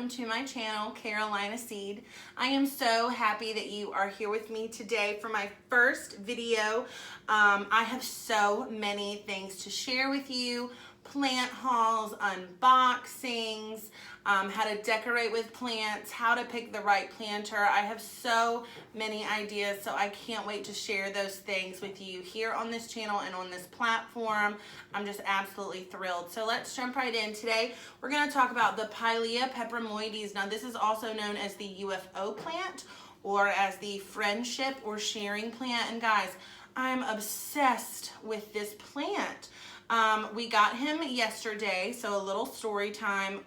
welcome to my channel, Carolina Seed. I am so happy that you are here with me today for my first video. I have so many things to share with you. Plant hauls, unboxings, how to decorate with plants, how to pick the right planter. I have so many ideas, so I can't wait to share those things with you here on this channel and on this platform. I'm just absolutely thrilled. So let's jump right in. Today, we're gonna talk about the Pilea peperomoides. Now, this is also known as the UFO plant or as the friendship or sharing plant. And guys, I'm obsessed with this plant. We got him yesterday, so a little story time.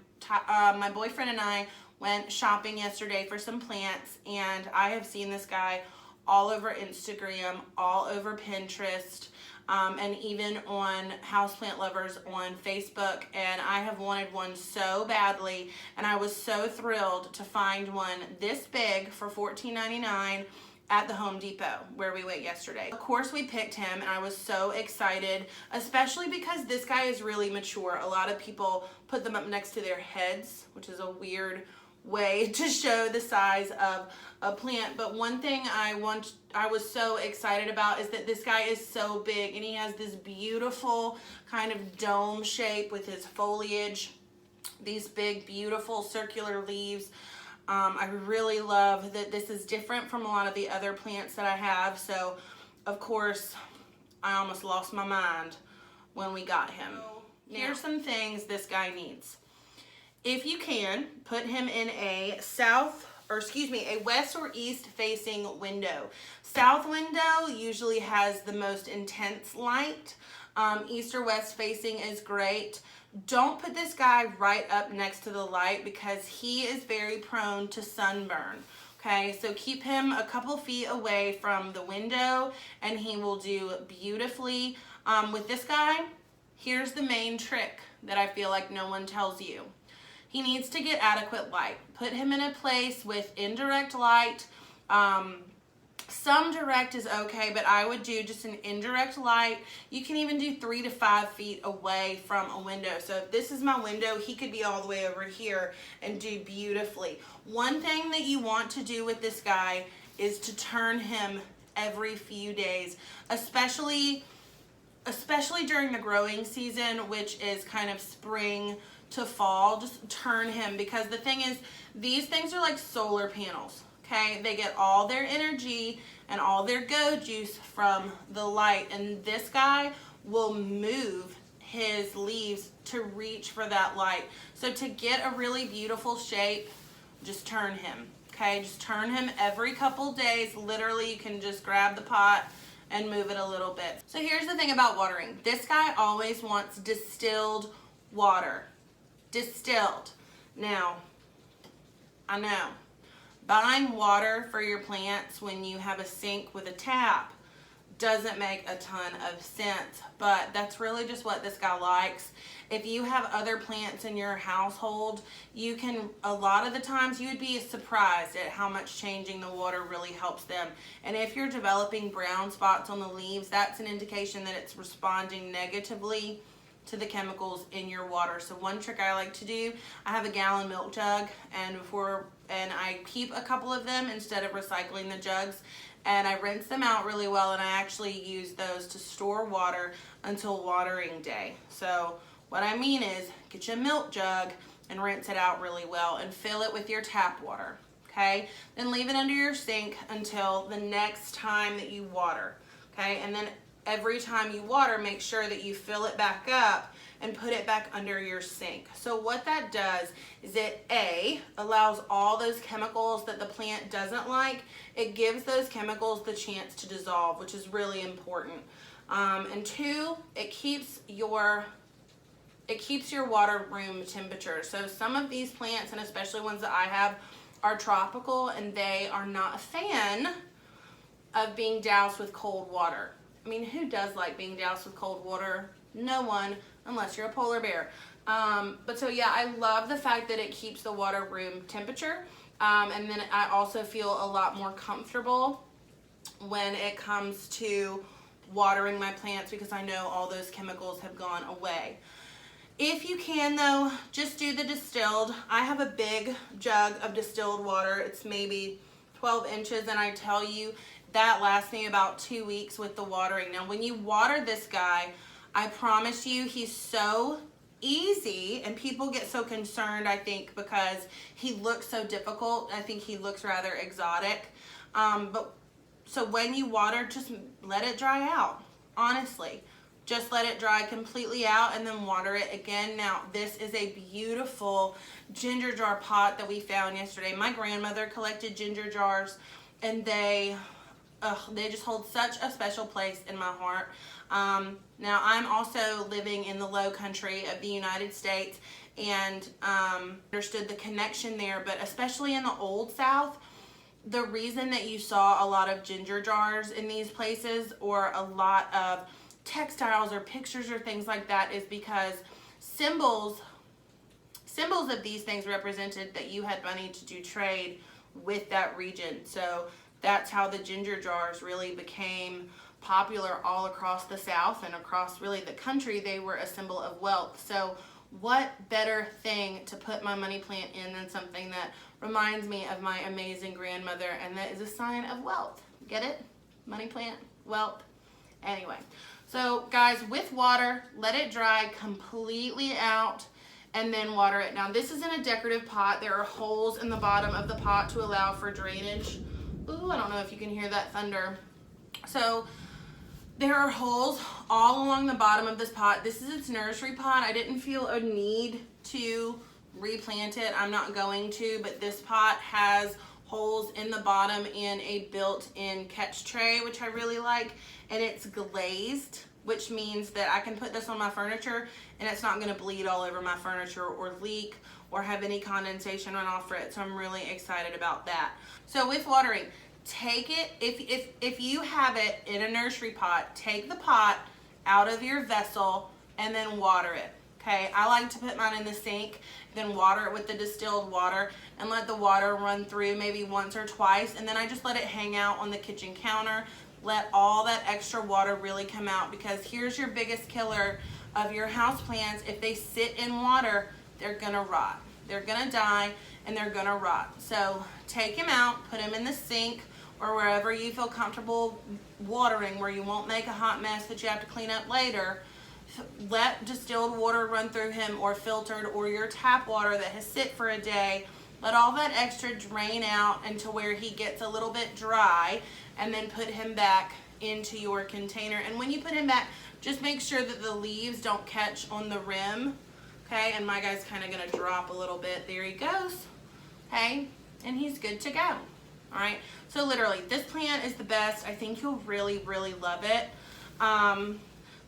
My boyfriend and I went shopping yesterday for some plants, and I have seen this guy all over Instagram, all over Pinterest, and even on Houseplant Lovers on Facebook, and I have wanted one so badly, and I was so thrilled to find one this big for $14.99 at the Home Depot where we went yesterday. Of course, we picked him and I was so excited, especially because this guy is really mature. A lot of people put them up next to their heads, which is a weird way to show the size of a plant. But one thing I was so excited about is that this guy is so big and he has this beautiful kind of dome shape with his foliage, these big, beautiful circular leaves. I really love that this is different from a lot of the other plants that I have. So, of course, I almost lost my mind when we got him. Here's some things this guy needs. If you can, put him in a west or east facing window. South window usually has the most intense light. East or west facing is great. Don't put this guy right up next to the light because he is very prone to sunburn. Okay, so keep him a couple feet away from the window and he will do beautifully. With this guy, here's the main trick that I feel like no one tells you. He needs to get adequate light. Put him in a place with indirect light. Some direct is okay, but I would do just an indirect light. You can even do 3 to 5 feet away from a window. So if this is my window, he could be all the way over here and do beautifully. One thing that you want to do with this guy is to turn him every few days, especially during the growing season, which is kind of spring to fall. Just turn him, because the thing is, these things are like solar panels. Okay, they get all their energy and all their go juice from the light, and this guy will move his leaves to reach for that light. So to get a really beautiful shape, just turn him. Okay, just turn him every couple days. Literally, you can just grab the pot and move it a little bit. So here's the thing about watering. This guy always wants distilled water. Distilled. Now, I know, buying water for your plants when you have a sink with a tap doesn't make a ton of sense, but that's really just what this guy likes. If you have other plants in your household, you can, a lot of the times, you would be surprised at how much changing the water really helps them. And if you're developing brown spots on the leaves, that's an indication that it's responding negatively to the chemicals in your water. So one trick I like to do, I have a gallon milk jug, and I keep a couple of them instead of recycling the jugs, and I rinse them out really well, and I actually use those to store water until watering day. So what I mean is, get your milk jug and rinse it out really well and fill it with your tap water. Okay, then leave it under your sink until the next time that you water. Okay, and then every time you water, make sure that you fill it back up and put it back under your sink. So what that does is it allows all those chemicals that the plant doesn't like, it gives those chemicals the chance to dissolve, which is really important. And 2, it keeps your water room temperature. So some of these plants, and especially ones that I have, are tropical and they are not a fan of being doused with cold water. I mean, who does like being doused with cold water? No one, unless you're a polar bear. But so yeah, I love the fact that it keeps the water room temperature. And then I also feel a lot more comfortable when it comes to watering my plants because I know all those chemicals have gone away. If you can though, just do the distilled. I have a big jug of distilled water. It's maybe 12 inches, and I tell you, that lasts me about 2 weeks with the watering. Now, when you water this guy, I promise you, he's so easy, and people get so concerned, I think, because he looks so difficult. I think he looks rather exotic. But so when you water, just let it dry out, honestly. Just let it dry completely out and then water it again. Now, this is a beautiful ginger jar pot that we found yesterday. My grandmother collected ginger jars, and they just hold such a special place in my heart. Now, I'm also living in the low country of the United States, and understood the connection there, but especially in the old South, the reason that you saw a lot of ginger jars in these places, or a lot of textiles or pictures or things like that, is because symbols of these things represented that you had money to do trade with that region. So that's how the ginger jars really became popular all across the South and across really the country. They were a symbol of wealth. So what better thing to put my money plant in than something that reminds me of my amazing grandmother, and that is a sign of wealth. Get it? Money plant, wealth. Anyway, so guys, with water, let it dry completely out and then water it. Now, this is in a decorative pot. There are holes in the bottom of the pot to allow for drainage. Ooh, I don't know if you can hear that thunder. So there are holes all along the bottom of this pot. This is its nursery pot. I didn't feel a need to replant it. I'm not going to, but this pot has holes in the bottom and a built-in catch tray, which I really like, and it's glazed, which means that I can put this on my furniture and it's not going to bleed all over my furniture or leak or have any condensation run off for it. So I'm really excited about that. So with watering, take it, if you have it in a nursery pot, take the pot out of your vessel and then water it. Okay, I like to put mine in the sink, then water it with the distilled water and let the water run through maybe once or twice, and then I just let it hang out on the kitchen counter. Let all that extra water really come out, because here's your biggest killer of your house plants. If they sit in water, they're gonna rot. They're gonna die and they're gonna rot. So take them out, put them in the sink or wherever you feel comfortable watering, where you won't make a hot mess that you have to clean up later. Let distilled water run through him, or filtered, or your tap water that has sit for a day. Let all that extra drain out into where he gets a little bit dry, and then put him back into your container. And when you put him back, just make sure that the leaves don't catch on the rim. Okay, and my guy's kind of gonna drop a little bit. There he goes. Okay, and he's good to go. All right, so literally, this plant is the best. I think you'll really, really love it.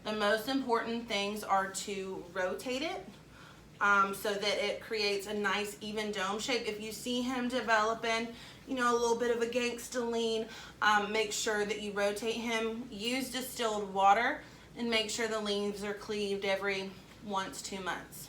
The most important things are to rotate it so that it creates a nice even dome shape. If you see him developing, you know, a little bit of a gangsta lean, make sure that you rotate him. Use distilled water and make sure the leaves are cleaved every 1-2 months.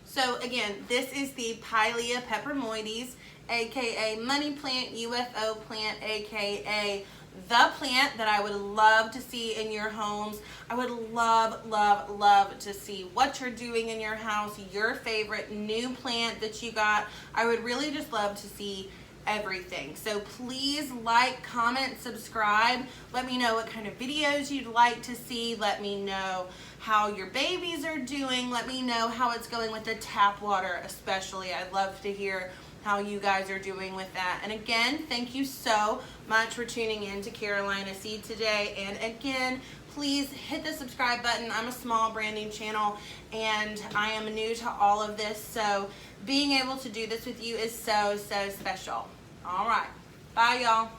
So again, this is the Pilea peperomioides, aka money plant, UFO plant, aka the plant that I would love to see in your homes. I would love, love, love to see what you're doing in your house, your favorite new plant that you got. I would really just love to see everything. So please like, comment, subscribe. Let me know what kind of videos you'd like to see. Let me know how your babies are doing. Let me know how it's going with the tap water especially. I'd love to hear how you guys are doing with that. And again, thank you so much for tuning in to Carolina Seed today. And again, please hit the subscribe button. I'm a small brand new channel and I am new to all of this. So being able to do this with you is so, so special. All right. Bye, y'all.